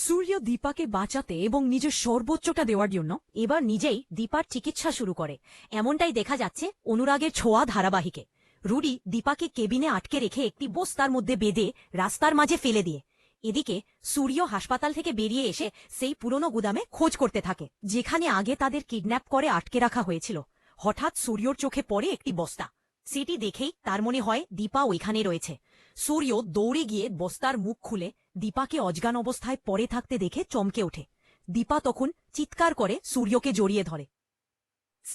সূর্য দীপাকে বাঁচাতে এবং নিজের সর্বোচ্চটা দেওয়ার জন্য এবার নিজেই দীপার চিকিৎসা শুরু করে। এমনটাই দেখা যাচ্ছে অনুরাগের ছোঁয়া ধারাবাহিকে। রুডি দীপাকে কেবিনে আটকে রেখে একটি বস্তার মধ্যে বেঁধে রাস্তার মাঝে ফেলে দিয়ে এদিকে সূর্য হাসপাতাল থেকে বেরিয়ে এসে সেই পুরনো গুদামে খোঁজ করতে থাকে, যেখানে আগে তাদের কিডন্যাপ করে আটকে রাখা হয়েছিল। হঠাৎ সূর্যর চোখে পড়ে একটি বস্তা। সেটি দেখেই তার মনে হয় দীপা ওইখানে রয়েছে। সূর্য দৌড়ে গিয়ে বস্তার মুখ খুলে দীপাকে অজ্ঞান অবস্থায় পড়ে থাকতে দেখে চমকে ওঠে। দীপা তখন চিৎকার করে সূর্যকে জড়িয়ে ধরে।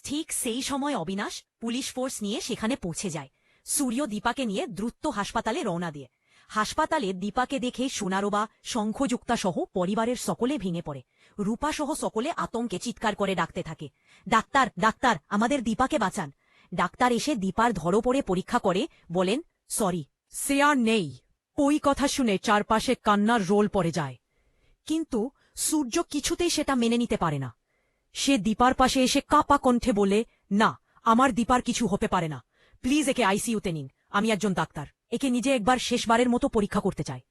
ঠিক সেই সময় অবিনাশ পুলিশ ফোর্স নিয়ে সেখানে পৌঁছে যায়। সূর্য দীপাকে নিয়ে দ্রুত হাসপাতালে রওনা দিয়ে। হাসপাতালে দীপাকে দেখে সোনারোবা, শঙ্খযুক্তা সহ পরিবারের সকলে ভেঙে পড়ে। রূপা সহ সকলে আতঙ্কে চিৎকার করে ডাকতে থাকে, ডাক্তার ডাক্তার, আমাদের দীপাকে বাঁচান। ডাক্তার এসে দীপার ধরপড়ে পরীক্ষা করে বলেন, সরি, সে আর নেই। ওই কথা শুনে চারপাশে কান্নার রোল পড়ে যায়। কিন্তু সূর্য কিছুতেই সেটা মেনে নিতে পারে না। সে দীপার পাশে এসে কাঁপা কণ্ঠে বলে, না, আমার দীপার কিছু হতে পারে না, প্লিজ একে আইসিইউতে নিন, আমি একজন ডাক্তার, একে নিজে একবার শেষবারের মতো পরীক্ষা করতে চাই।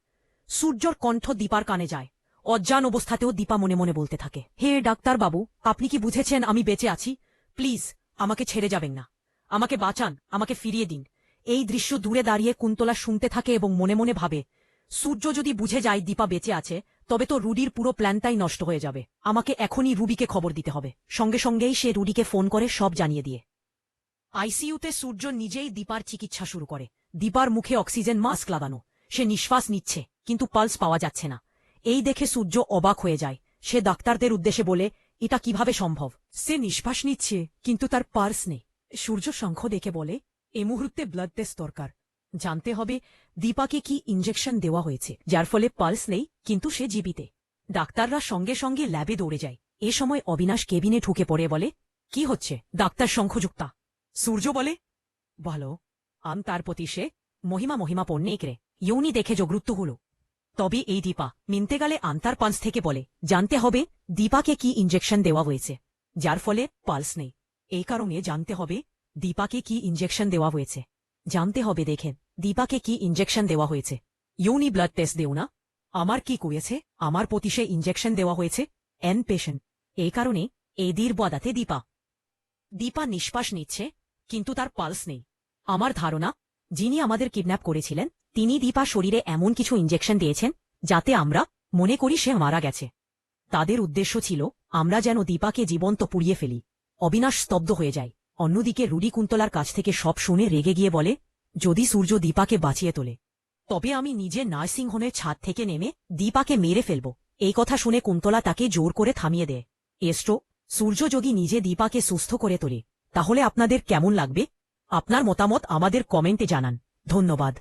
সূর্যর কণ্ঠ দীপার কানে যায়। অজ্ঞান অবস্থাতেও দীপা মনে মনে বলতে থাকে, হে ডাক্তারবাবু, আপনি কি বুঝেছেন আমি বেঁচে আছি? প্লিজ আমাকে ছেড়ে যাবেন না, আমাকে বাঁচান, আমাকে ফিরিয়ে দিন। এই দৃশ্য দূরে দাঁড়িয়ে কুন্তলা শুনতে থাকে এবং মনে মনে ভাবে, সূর্য যদি বুঝে যায় দীপা বেঁচে আছে, তবে তো রুডির পুরো প্ল্যানটাই নষ্ট হয়ে যাবে। আমাকে এখনই রুবিকে খবর দিতে হবে। সঙ্গে সঙ্গেই সে রুডিকে ফোন করে সব জানিয়ে দিয়ে আইসিইউতে সূর্য নিজেই দীপার চিকিৎসা শুরু করে। দীপার মুখে অক্সিজেন মাস্ক লাগানো, সে নিঃশ্বাস নিচ্ছে কিন্তু পালস পাওয়া যাচ্ছে না। এই দেখে সূর্য অবাক হয়ে যায়। সে ডাক্তারদের উদ্দেশ্যে বলে, এটা কিভাবে সম্ভব? সে নিঃশ্বাস নিচ্ছে কিন্তু তার পালস নেই। সূর্য শঙ্খ দেখে বলে, এ মুহূর্তে ব্লাড টেস্ট দরকার, জানতে হবে দীপাকে কি ইঞ্জেকশন দেওয়া হয়েছে যার ফলে পালস নেই কিন্তু সে জীবিত। ডাক্তাররা সঙ্গে সঙ্গে ল্যাবে দৌড়ে যায়। এ সময় অবিনাশ কেবিনে ঢুকে পড়ে বলে, কি হচ্ছে? ডাক্তার শঙ্খযুক্তা। সূর্য বলে, ভালো, আম তার প্রতি সে মহিমা পণ্যে একরে ইউনি দেখে জগ্রুত্ব হল। তবে এই দীপা মিনতে গেলে আন্তার পাঞ্চ থেকে বলে, জানতে হবে দীপাকে কি ইঞ্জেকশন দেওয়া হয়েছে যার ফলে পালস নেই। এই কারণে জানতে হবে দীপাকে কি ইঞ্জেকশন দেওয়া হয়েছে। জানতে হবে, দেখেন দীপাকে কি ইঞ্জেকশন দেওয়া হয়েছে। ইউনি ব্লাড টেস্ট দেও না, আমার কি করেছে? আমার প্রতি সে ইঞ্জেকশন দেওয়া হয়েছে এন পেশেন্ট। এই কারণে এই দীর্বাদাতে দীপা নিঃশ্বাস নিচ্ছে কিন্তু তার পালস নেই। আমার ধারণা যিনি আমাদের কিডন্যাপ করেছিলেন তিনি দীপা শরীরে এমন কিছু ইঞ্জেকশন দিয়েছেন যাতে আমরা মনে করি সে মারা গেছে। তাদের উদ্দেশ্য ছিল আমরা যেন দীপাকে জীবন্ত পুড়িয়ে ফেলি। অবিনাশ স্তব্ধ হয়ে যায়। অন্যদিকে রুডি কুন্তলার কাছ থেকে সব শুনে রেগে গিয়ে বলে, যদি সূর্য দীপাকে বাঁচিয়ে তোলে তবে আমি নিজে নার্সিংহোমের ছাদ থেকে নেমে দীপাকে মেরে ফেলব। এই কথা শুনে কুন্তলা তাকে জোর করে থামিয়ে দেয়। এস্টো, সূর্য যদি নিজে দীপাকে সুস্থ করে তোলে তাহলে আপনাদের কেমন লাগবে? আপনার মতামত আমাদের কমেন্টে জানান। ধন্যবাদ।